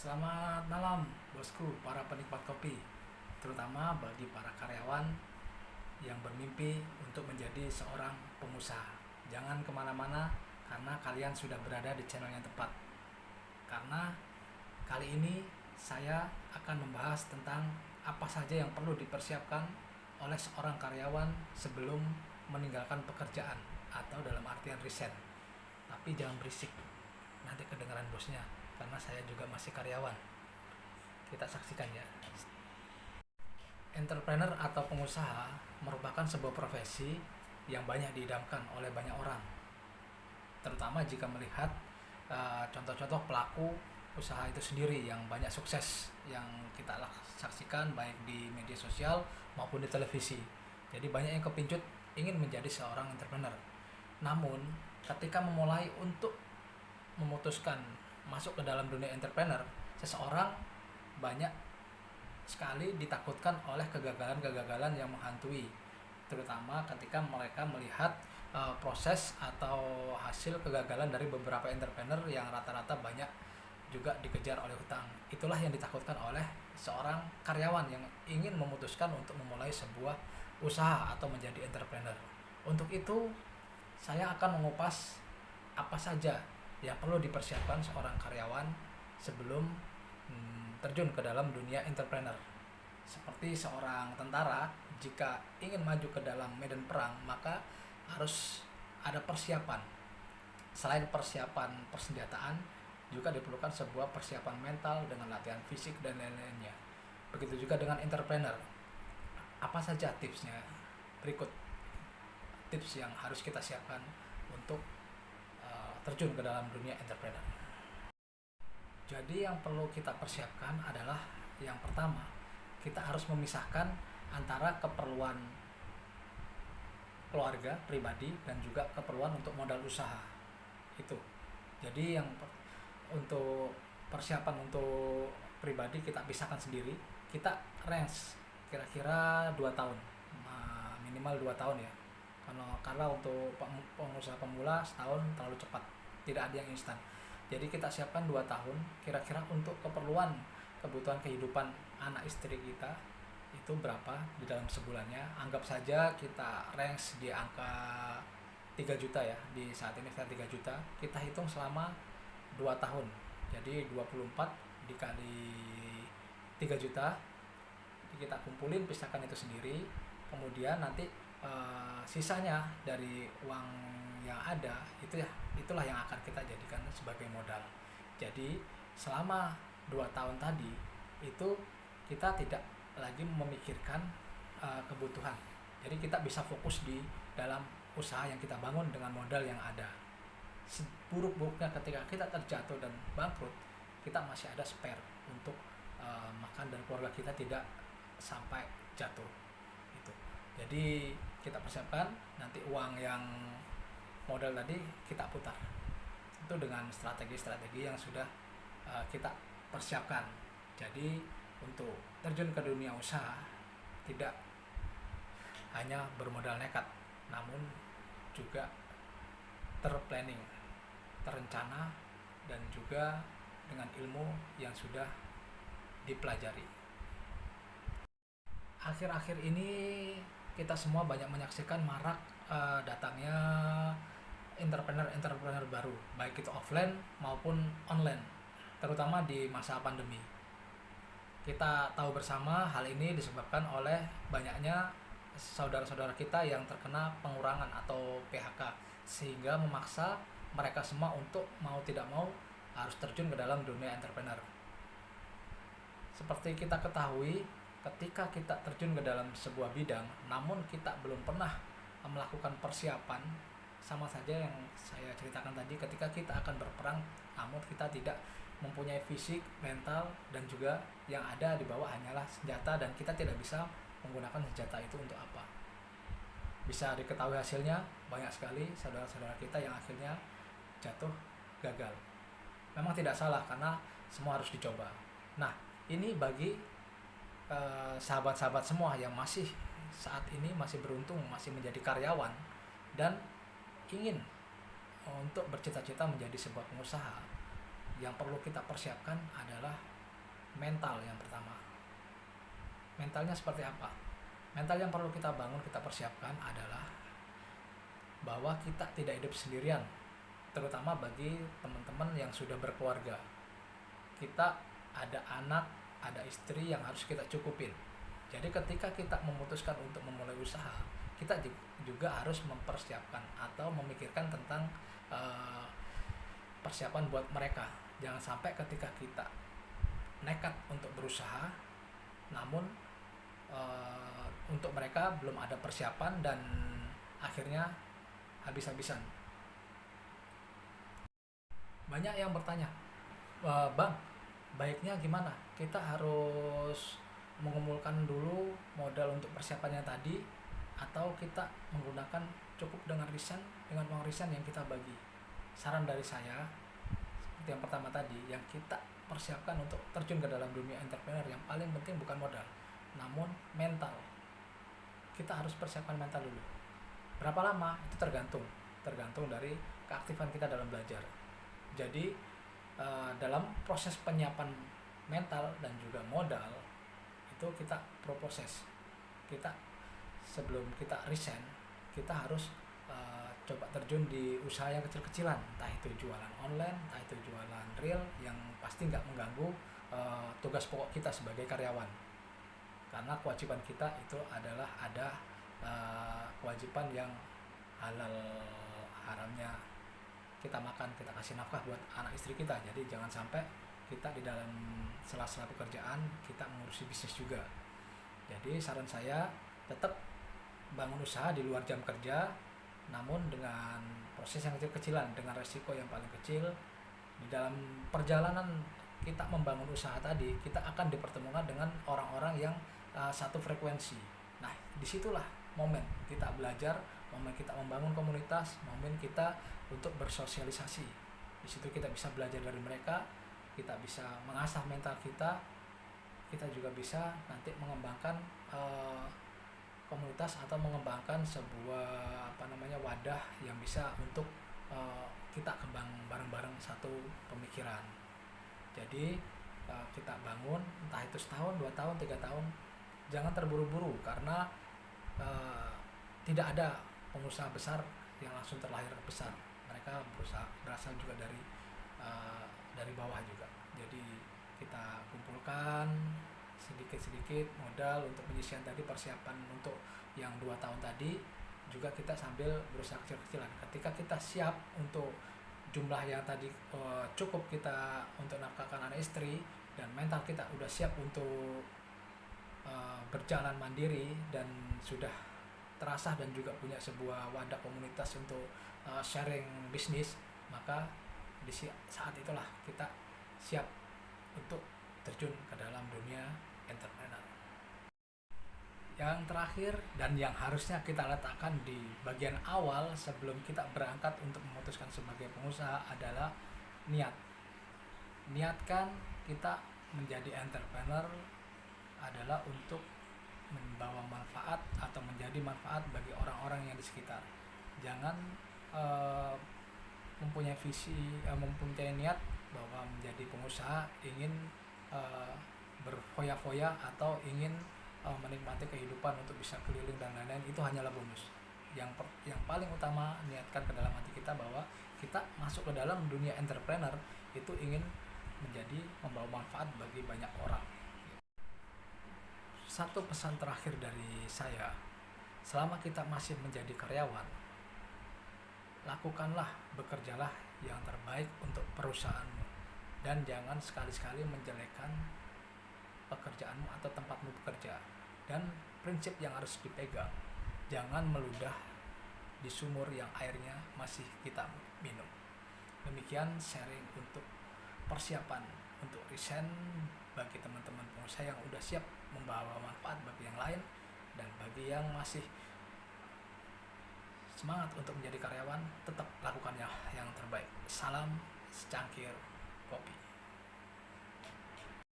Selamat malam bosku, para penikmat kopi, terutama bagi para karyawan yang bermimpi untuk menjadi seorang pengusaha. Jangan kemana-mana karena kalian sudah berada di channel yang tepat. Karena kali ini saya akan membahas tentang apa saja yang perlu dipersiapkan oleh seorang karyawan sebelum meninggalkan pekerjaan atau dalam artian resign. Tapi jangan berisik, nanti kedengaran bosnya karena saya juga masih karyawan. Kita saksikan ya. Entrepreneur atau pengusaha merupakan sebuah profesi yang banyak diidamkan oleh banyak orang, terutama jika melihat contoh-contoh pelaku usaha itu sendiri yang banyak sukses yang kita saksikan baik di media sosial maupun di televisi. Jadi banyak yang kepincut ingin menjadi seorang entrepreneur. Namun ketika memulai untuk memutuskan masuk ke dalam dunia entrepreneur, seseorang banyak sekali ditakutkan oleh kegagalan-kegagalan yang menghantui, terutama ketika mereka melihat proses atau hasil kegagalan dari beberapa entrepreneur yang rata-rata banyak juga dikejar oleh hutang. Itulah yang ditakutkan oleh seorang karyawan yang ingin memutuskan untuk memulai sebuah usaha atau menjadi entrepreneur. Untuk itu, saya akan mengupas apa saja yang perlu dipersiapkan seorang karyawan sebelum terjun ke dalam dunia entrepreneur. Seperti seorang tentara, jika ingin maju ke dalam medan perang, maka harus ada persiapan. Selain persiapan persenjataan, juga diperlukan sebuah persiapan mental dengan latihan fisik dan lain-lainnya. Begitu juga dengan entrepreneur. Apa saja tipsnya? Berikut tips yang harus kita siapkan untuk terjun ke dalam dunia entrepreneur. Jadi yang perlu kita persiapkan adalah yang pertama, kita harus memisahkan antara keperluan keluarga pribadi dan juga keperluan untuk modal usaha. Itu. Jadi yang untuk persiapan untuk pribadi kita pisahkan sendiri. Kita range kira-kira 2 tahun. Minimal 2 tahun ya. Karena untuk pengusaha pemula setahun terlalu cepat, tidak ada yang instan. Jadi kita siapkan 2 tahun kira-kira untuk keperluan kebutuhan kehidupan anak istri kita itu berapa di dalam sebulannya. Anggap saja kita range di angka 3 juta ya. Di saat ini saya 3 juta. Kita hitung selama 2 tahun. Jadi 24 dikali 3 juta. Kita kumpulin, pisahkan itu sendiri. Kemudian nanti sisanya dari uang yang ada itulah yang akan kita jadikan sebagai modal. Jadi selama 2 tahun tadi itu kita tidak lagi memikirkan kebutuhan. Jadi kita bisa fokus di dalam usaha yang kita bangun dengan modal yang ada. Seburuk-buruknya ketika kita terjatuh dan bangkrut, kita masih ada spare untuk makan dan keluarga kita tidak sampai jatuh. Itu. Jadi kita persiapkan nanti uang yang modal tadi kita putar itu dengan strategi-strategi yang sudah kita persiapkan. Jadi untuk terjun ke dunia usaha tidak hanya bermodal nekat, namun juga terplanning, terencana, dan juga dengan ilmu yang sudah dipelajari. Akhir-akhir ini kita semua banyak menyaksikan marak datangnya entrepreneur baru, baik itu offline maupun online, terutama di masa pandemi. Kita tahu bersama hal ini disebabkan oleh banyaknya saudara-saudara kita yang terkena pengurangan atau PHK, sehingga memaksa mereka semua untuk mau tidak mau harus terjun ke dalam dunia entrepreneur. Seperti kita ketahui, ketika kita terjun ke dalam sebuah bidang, namun kita belum pernah melakukan persiapan, sama saja yang saya ceritakan tadi, ketika kita akan berperang, namun kita tidak mempunyai fisik, mental, dan juga yang ada di bawah hanyalah senjata, dan kita tidak bisa menggunakan senjata itu untuk apa. Bisa diketahui hasilnya, banyak sekali saudara-saudara kita yang akhirnya jatuh, gagal. Memang tidak salah, karena semua harus dicoba. Nah, ini bagi sahabat-sahabat semua yang masih saat ini masih beruntung masih menjadi karyawan dan ingin untuk bercita-cita menjadi sebuah pengusaha. yang perlu kita persiapkan adalah mental yang pertama. Mentalnya seperti apa? Mental yang perlu kita bangun, kita persiapkan adalah bahwa kita tidak hidup sendirian, terutama bagi teman-teman yang sudah berkeluarga. Kita ada anak, ada istri yang harus kita cukupin. Jadi ketika kita memutuskan untuk memulai usaha, kita juga harus mempersiapkan atau memikirkan tentang persiapan buat mereka. Jangan sampai ketika kita nekat untuk berusaha, namun untuk mereka belum ada persiapan dan akhirnya habis-habisan. Banyak yang bertanya, Bang, baiknya gimana? Kita harus mengumpulkan dulu modal untuk persiapannya tadi, atau kita menggunakan cukup dengan uang riset yang kita bagi. Saran dari saya, seperti yang pertama tadi, yang kita persiapkan untuk terjun ke dalam dunia entrepreneur, yang paling penting bukan modal, namun mental. Kita harus persiapkan mental dulu. Berapa lama? Itu tergantung dari keaktifan kita dalam belajar. Jadi dalam proses penyiapan mental dan juga modal itu kita proses. Kita sebelum kita resign, kita harus coba terjun di usaha yang kecil-kecilan, entah itu jualan online, entah itu jualan real, yang pasti nggak mengganggu tugas pokok kita sebagai karyawan. Karena kewajiban kita itu adalah ada kewajiban yang halal haramnya kita makan, kita kasih nafkah buat anak istri kita. Jadi jangan sampai kita di dalam sela-sela pekerjaan kita mengurusi bisnis juga. Jadi saran saya tetap bangun usaha di luar jam kerja, namun dengan proses yang kecil-kecilan, dengan resiko yang paling kecil. Di dalam perjalanan kita membangun usaha tadi, kita akan dipertemukan dengan orang-orang yang satu frekuensi. Nah, disitulah momen kita belajar, momen kita membangun komunitas, momen kita untuk bersosialisasi. Di situ kita bisa belajar dari mereka, kita bisa mengasah mental kita juga bisa nanti mengembangkan komunitas atau mengembangkan sebuah wadah yang bisa untuk kita kembang bareng-bareng satu pemikiran. Jadi kita bangun, entah itu setahun, 2 tahun, 3 tahun, jangan terburu-buru, karena tidak ada pengusaha besar yang langsung terlahir besar. Mereka berasal juga dari bawah juga. Jadi kita kumpulkan sedikit-sedikit modal untuk penyisian tadi, persiapan untuk yang 2 tahun tadi, juga kita sambil berusaha kecil-kecilan. Ketika kita siap untuk jumlah yang tadi cukup kita untuk nafkahkan anak istri, dan mental kita udah siap untuk berjalan mandiri dan sudah terasah dan juga punya sebuah wadah komunitas untuk sharing bisnis, maka di saat itulah kita siap untuk terjun ke dalam dunia entrepreneur. Yang terakhir dan yang harusnya kita letakkan di bagian awal sebelum kita berangkat untuk memutuskan sebagai pengusaha adalah niat. Niatkan kita menjadi entrepreneur adalah untuk membawa manfaat atau menjadi manfaat bagi orang-orang yang di sekitar. Jangan mempunyai visi, mempunyai niat bahwa menjadi pengusaha ingin berfoya-foya atau ingin menikmati kehidupan untuk bisa keliling dan lain-lain. Itu hanyalah bonus. Yang paling utama, niatkan ke dalam hati kita bahwa kita masuk ke dalam dunia entrepreneur itu ingin membawa manfaat bagi banyak orang. Satu pesan terakhir dari saya, selama kita masih menjadi karyawan, lakukanlah, bekerjalah yang terbaik untuk perusahaanmu, dan jangan sekali-sekali menjelekkan pekerjaanmu atau tempatmu bekerja. Dan prinsip yang harus dipegang, jangan meludah di sumur yang airnya masih kita minum. Demikian sharing untuk persiapan untuk resign bagi teman-teman pengusaha yang udah siap membawa manfaat bagi yang lain, dan bagi yang masih semangat untuk menjadi karyawan, tetap lakukan yang terbaik. Salam secangkir kopi.